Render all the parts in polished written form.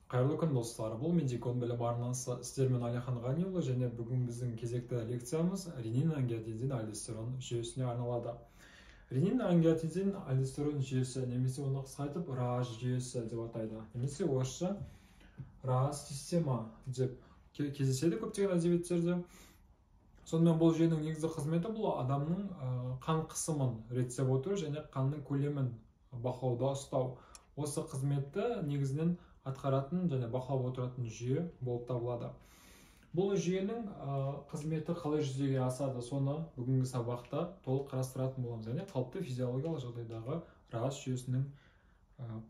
Қайырлы күн достар, бұл Медикон білім арнасы сіздермен Алихан Ғаниұлы және бүгін біздің кезекті лекциямыз ренин-ангиотензин альдостерон жүйесіне арналады. Ренин-ангиотензин альдостерон жүйесі немесе оны қысқартып РАЖ жүйесі деп атайды. Немесе орысша РАЖ система деп кездеседі көптеген әдебиеттерде. Сонымен бұл жүйенің негізгі қызметі бұл адамның қан қысымын реттеп отыру және қанның көлемін бақылауда ұстау. Осы қызметті негізінен атқаратын және бақылап отыратын жүйе болып табылады. Бұл жүйенің қызметі қалай жүзеге асады, соны бүгінгі сабақта толық қарастыратын боламыз. Және қалыпты физиологиялық жағдайдағы РАЖ жүйесінің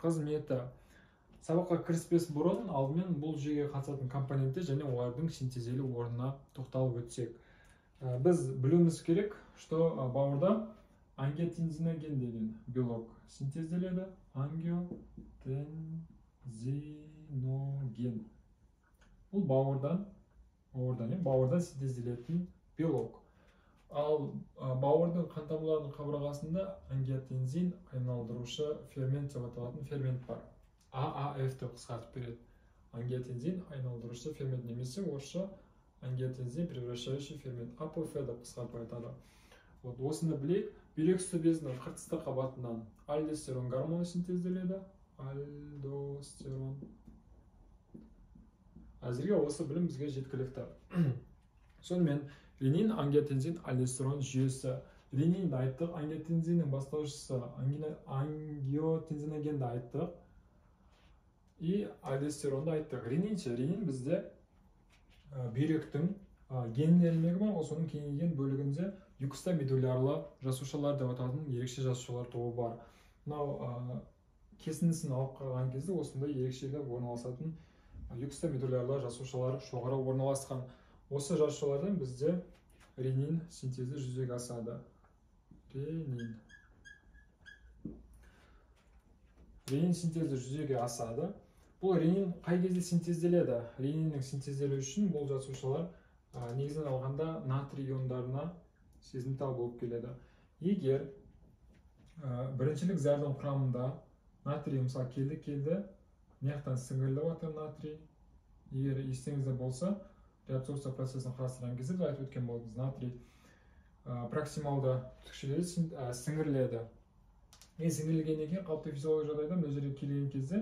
қызметі. Сабаққа кіріспес бұрын алдымен бұл жүйеге қатысатын компоненттер және олардың синтезделу орнына тоқталып өтсек. Біз білуіміз керек, что бауырда ангиотензиноген деген белок синтезделеді. Ангиотензиноген. Бұл бауырдан синтезделетін белок. Ал бауырдың қан тамырларының қабырғасында ангиотензин айналдырушы фермент деп аталатын фермент бар. ААФ деп қысқартып береді. Ангиотензин айналдырушы фермент немесе орысша ангиотензин превращающий фермент АПФ деп қысқартып айтады. Осыны білейік. Бүйрек үсті безінің қыртысты қабатынан альдостерон гормоны синтезделеді. Альдостерон. Әзірге осы білім бізге жеткілікті. Сонымен ренин-ангиотензин альдостерон жүйесі. Ренинді айттық, ангиотензиннің бастаушысы ангиотензиногенді айттық. И альдостеронды айттық. Ренин бізде бүйректің генлермегі бар, соның кеңейген бөлігінде юкстамедулярлы жасушалар деп аталатын ерекше жасушалар тобы бар. Мынау кесіндісін алып қалған кезде осындай ерекшелік орналасатын юкстамедулярлы жасушалар жоғары орналасқан. Осы жасушалардан бізде ренин синтезі жүзеге асады. Ренин синтезі жүзеге асады. Бұл ренин қай кезде синтезделеді? Рениннің синтезделу үшін бұл жасушалар негізінен алғанда натрий иондарына сезімтал болып келеді. Егер біріншілік зәрдің құрамында натрий мысалы келді, неқтан сіңіріліп отыр натрий. Егер естеріңізде болса, реабсорбция процесін қарастырған кезде біз айтып өткен болдық, натрий проксималды түтікшелері сіңіріледі. Сіңірілгеннен кейін қалыпты физиологиялық жағдайдан өздері келген кезде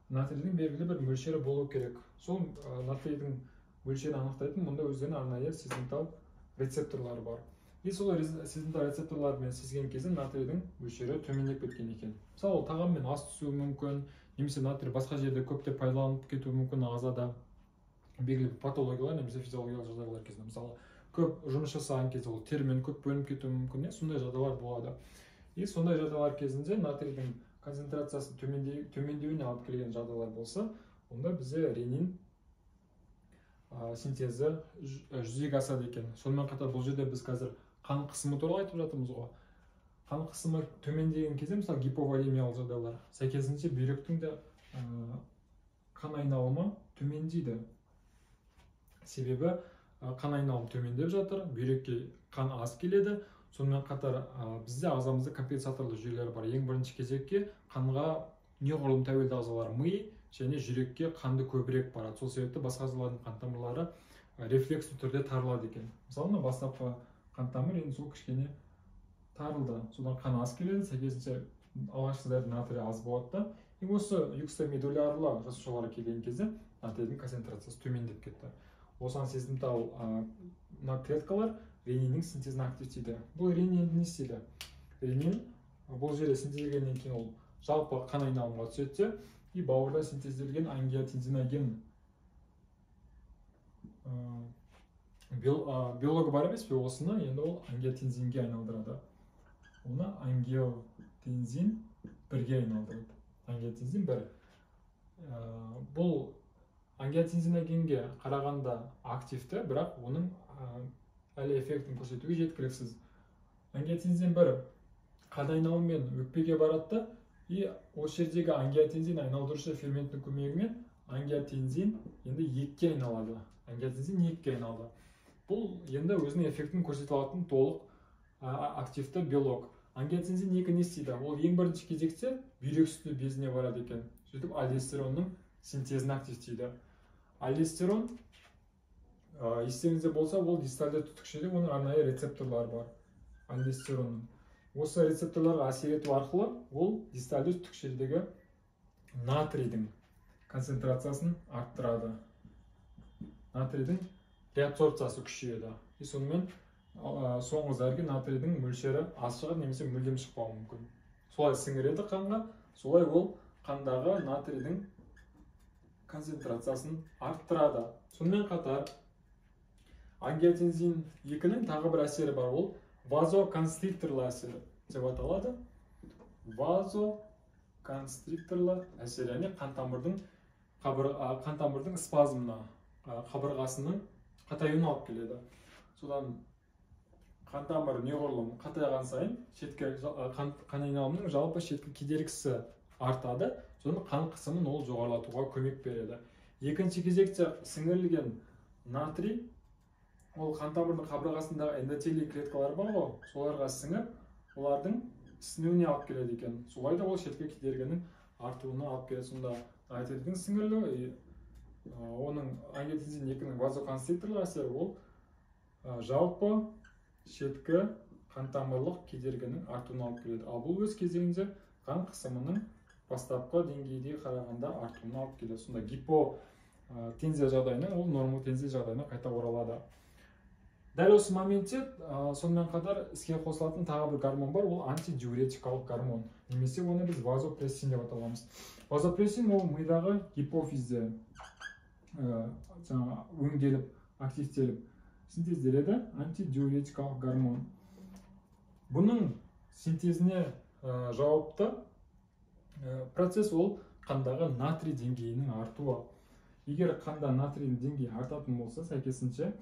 натрийдің белгілі бір мөлшері болу керек. Сол натрийдің мөлшерін анықтайтын мұнда өздерінің арнайы сезімтал рецепторлары бар. И сол сезімтал рецепторлармен сезген кезде натрийдің мөлшері төмендеп кеткен екен. Мысалы, тағаммен ас түсуі мүмкін, немесе натрий басқа жерде көптеп пайдаланып кетуі мүмкін ағзада белгілі патологиялар немесе физиологиялық жағдайлар кезінде. Мысалы, көп жұмыс жасаған кезде ол термен көп бөлініп кетуі мүмкін, сондай жағдайлар болады. И сондай жағдайлар кезінде натрийдің концентрациясы төмендеуіне алып келген жағдайлар болса, онда бізде ренин синтезі жүзеге асады екен. Сонымен қатар бұл жерде біз қазір қан қысымы туралы айтып жатырмыз ғой. Қан қысымы төмендеген кезде, мысалы гиповолемиялық жағдайлар, сәйкесінше бүйректің де қан айналымы төмендейді. Себебі қан айналымы төмендеп жатыр, бүйрекке қан аз келеді. Сонымен қатар бізде ағзамызда компенсаторлы жүйелер бар. Ең бірінші кезекке қанға неғұрлым тәуелді ағзалар ми және жүрекке қанды көбірек барады. Сол себепті басқа ағзалардың қан тамырлары рефлекс түрде тарылады екен. Мысалы, бастапқы қан тамыр енді сол кішкене тарылды. Содан қан аз келеді, сәйкесінше алғашқы натрий аз болады да. И осы юкстамедулярлы жасушалар келген кезде натрийдің концентрациясы төмендеп кетті. Осыған сезімтал клеткалар рениннің синтезін активтейді. Бұл ренин не істейді? Ренин бұл жерде синтезделгеннен кейін ол жалпы қан айналымға түседі, и бауырда синтезделген ангиотензиноген биологы бар емес пе, осыны енді ол ангиотензинге айналдырады. Оны ангиотензин 1-ге айналдырады. Ангиотензин 1. Бұл ангиотензиногенге қарағанда активті, бірақ оның әлі эффектін көрсетуге жеткіліксіз. Ангиотензин 1 қан айналымымен өкпеге барады, и осы жердегі ангиотензин айналдырушы ферменттің көмегімен ангиотензин енді 2-ге айналады. Ангиотензин 2-ге айналды. Бұл енді өзінің эффектін көрсете алатын толық активті белок. Ангиотензин 2 не істейді? Ол ең бірінші кезекте бүйрек үсті безіне барады екен. Сөйтіп альдостеронның синтезін активтейді. Альдостерон, естеріңізде болса, ол дистальды түтікшеде оның арнайы рецепторлары бар. Альдостеронның. Осы рецепторларға әсер ету арқылы ол дистальды түтікшедегі натрийдің концентрациясын арттырады. Натрийдің реабсорбциясы күшейеді. Сонымен соңғы зарге натрийдің мөлшері аз шығады немесе мүлдем шықпауы мүмкін. Солай сіңіреді қанға, солай ол қандағы натрийдің концентрациясын арттырады. Сонымен қатар ангиотензин 2-нің тағы бір әсері бар, ол вазоконстрикторлы әсері деп аталады. Вазоконстрикторлы әсері, яғни қан тамырдың спазмына, қабырғасының қатаюына алып келеді. Содан қан тамыры неғұрлым қатайған сайын қан айналымының жалпы шеткі кедергісі артады. Содан қан қысымын ол жоғарылатуға көмек береді. Екінші кезекте сіңірілген натрий ол қан тамырдың қабырғасындағы эндотелий клеткалары бар ғой, соларға сіңіп, олардың ісінуіне алып келеді екен. Солай да ол шеткі кедергінің артуына алып келеді. Сонда натрийдің сіңірілуі, оның ангиотензин 2-нің вазоконстрикторлы әсері ол жалпы шеткі қантамырлық кедергінің артуына алып келеді. Ал бұл өз кезегінде қан қысымының бастапқы деңгейге қарағанда артуына алып келеді. Сонда гипотензия жағдайынан ол нормотензия жағдайына қайта оралады. Дәл осы моментте сонымен қатар іске қосылатын тағы бір гормон бар, ол антидиуретикалық гормон. Немесе оны біз вазопрессин деп аталамыз. Вазопрессин ол мидағы гипофизде өңделіп, активтеліп, синтезделеді антидиуретикалық гормон. Бұның синтезіне жауапты процесс ол қандағы натрий деңгейінің артуы. Егер қанда натрийдің деңгейі артатын болса, сәйкесінше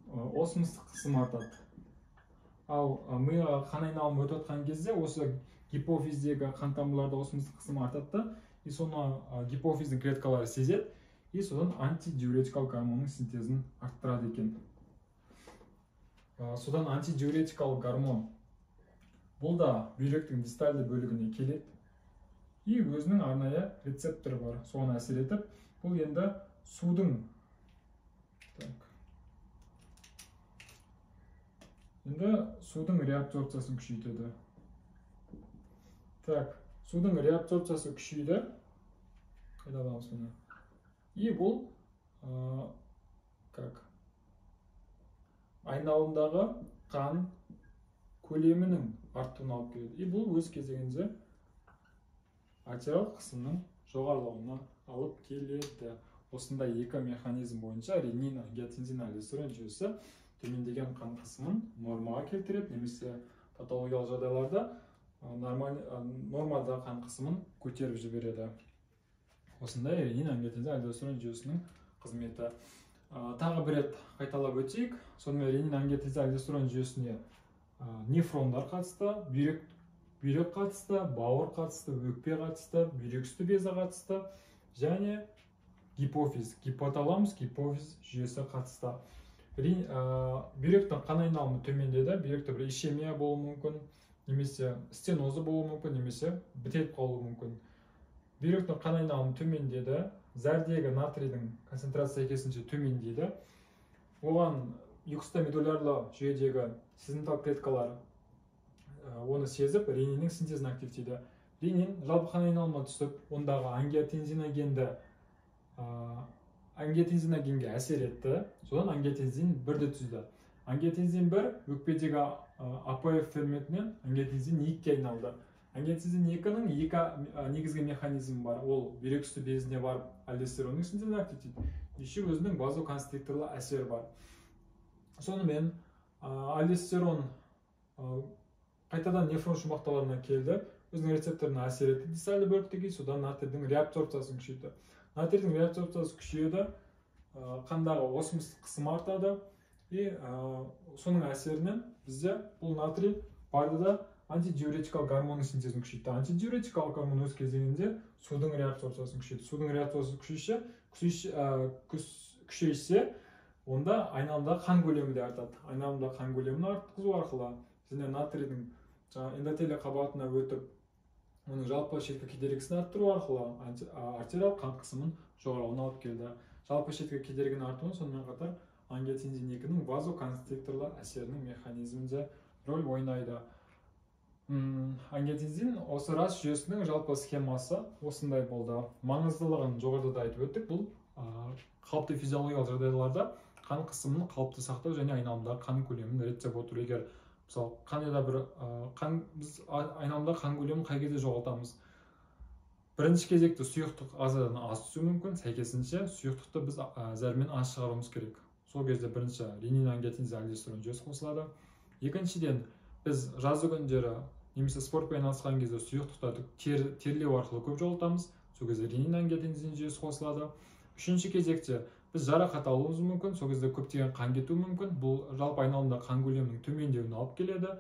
осмостық қысым артады. Ал миға қан айналымы өтіп жатқан кезде осы гипофиздегі қан тамырларда осмостық қысым артады, и соны гипофиздің клеткалары сезеді, и содан антидиуретикалық гормонның синтезін арттырады екен. Содан антидиуретикалық гормон бұл да бүйректің дистальды бөлігіне келеді, и өзінің арнайы рецепторы бар, соған әсер етіп, бұл енді судың реабсорбциясын күшейтеді. Судың реабсорбциясы күшейді. Қайда аламыз бұны? И бұл айналымдағы қан көлемінің артуына алып келеді. И бұл өз кезегінде артериялық қысымның жоғарылауына алып келеді. Осындай екі механизм бойынша ренин, ангиотензин, альдостерон жүйесі төмендеген қан қысымын нормаға келтіреді, немесе патологиялық жағдайларда нормада қан қысымын көтеріп жібереді. Осындай ренин, ангиотензин, альдостерон жүйесінің қызметі. Тағы бір рет қайталап өтейік. Сонымен ренин, ангиотензин, альдостерон жүйесіне нефрондар қатысты, бүйрек қатысты, бауыр қатысты, өкпе қатысты, бүйрек үсті безі қатысты, және гипофиз, гипоталамус, гипофиз жүйесі қатысты. Бүйректің қан айналымы төмендеді, бүйректе бір ишемия болуы мүмкін, немесе стенозы болуы мүмкін, немесе бітеліп қалуы мүмкін. Бүйректің қан айналымы төмендеді, зәрдегі натрийдің концентрация сәйкесінше төмендейді. Оған юкстамедулярлы жүйедегі сезімтал клеткалар оны сезіп, рениннің синтезін активтейді. Ренин жалпы қан айналымына түсіп, ондағы ангиотензиногенге әсер етті. Содан ангиотензин 1-ді түзді. Ангиотензин 1 өкпедегі АПФ ферментінен ангиотензин 2-ге айналды. Ангиотензин 2-нің екі негізгі механизмі бар. Ол бүйрек үсті безіне барып альдостеронның синтезін активтейді. Еще өзінің вазоконстрикторлы әсері бар. Сонымен альдостерон қайтадан нефрон шумақталарына келді, өзінің рецепторына әсер етті дистальды бөліктегі, содан натрийдің реабсорбциясын күшейді. Натрийдің реабсорбциясы күшейеді, қандағы осмостық қысым артады, и соның әсерінен бізде бұл натрий барды да антидиуретикалық гормонның синтезін күшейтті. Антидиуретикалық гормон өз кезегінде судың реабсорбциясын күшейді. Судың реабсорбциясы күшейсе, онда айналымдағы қан көлемі де артады. Айналымдағы қан көлемін артқызу арқылы және натрийдің эндотелий қабатына өтіп, оның жалпы шеткі кедергісін арттыру арқылы артериялық қан қысымын жоғарылауына алып келді. Жалпы шеткі кедергінің артуы сонымен қатар ангиотензин 2-нің вазоконстрикторлар әсерінің механизмінде рөл ойнайды. Ангиотензин осы рас жүйесінің жалпы схемасы осындай болды. Маңыздылығын жоғарыда да айтып өттік. Бұл қалыпты физиологиялық жағдайларда қан қысымын қалыпты сақтау және айналымдағы қан көлемін реттеп отыр. Егер мысалы қандай да бір біз айналымдағы қан көлемін қай кезде жоғалтамыз? Бірінші кезекте сұйықтық азадан аз түсуі мүмкін, сәйкесінше сұйықтықты біз зәрмен аз шығаруымыз керек. Сол кезде бірінші ренин ангиотензин альдостерон жүйесі қосылады. Екіншіден біз жазғы күндері немесе спортпен айналысқан кезде сұйықтықты терлеу арқылы көп жоғалтамыз. Сол кезде ренин ангиотензин жүйесі қосылады. Үшінші кезекте біз жарақат алуымыз мүмкін, сол кезде көптеген қан кетуі мүмкін. Бұл жалпы айналымда қан көлемінің төмендеуіне алып келеді.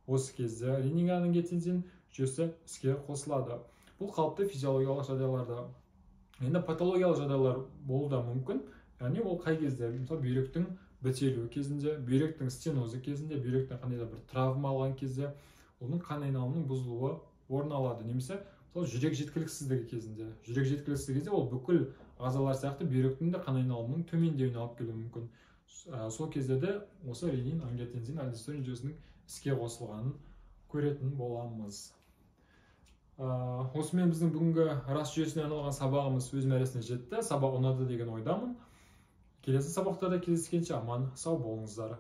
Осы кезде ренин ангиотензин жүйесі іске қосылады. Бұл қалыпты физиологиялық жағдайларда. Енді патологиялық жағдайлар болуы да мүмкін. Яғни ол қай кезде, мысалы бүйректің бітелуі кезінде, бүйректің стенозы кезінде, бүйректің қандай да бір травма алған кезде, оның қан айналымының бұзылуы орын алады. Немесе мысалы жүрек жеткіліксіздігі кезінде. Жүрек жеткіліксіздігі кезде ол бүкіл ағзалар сияқты бүйректің де қан айналымының төмендеуіне алып келуі мүмкін. Сол кезде де осы ренин ангиотензин альдостерон жүйесінің іске қосылғанын көретін боламыз. Осымен біздің бүгінгі рас жүйесіне арналған сабағымыз өз мәресіне жетті. Сабақ ұнады деген ойдамын. Келесі сабақтарда кездескенше аман сау болыңыздар.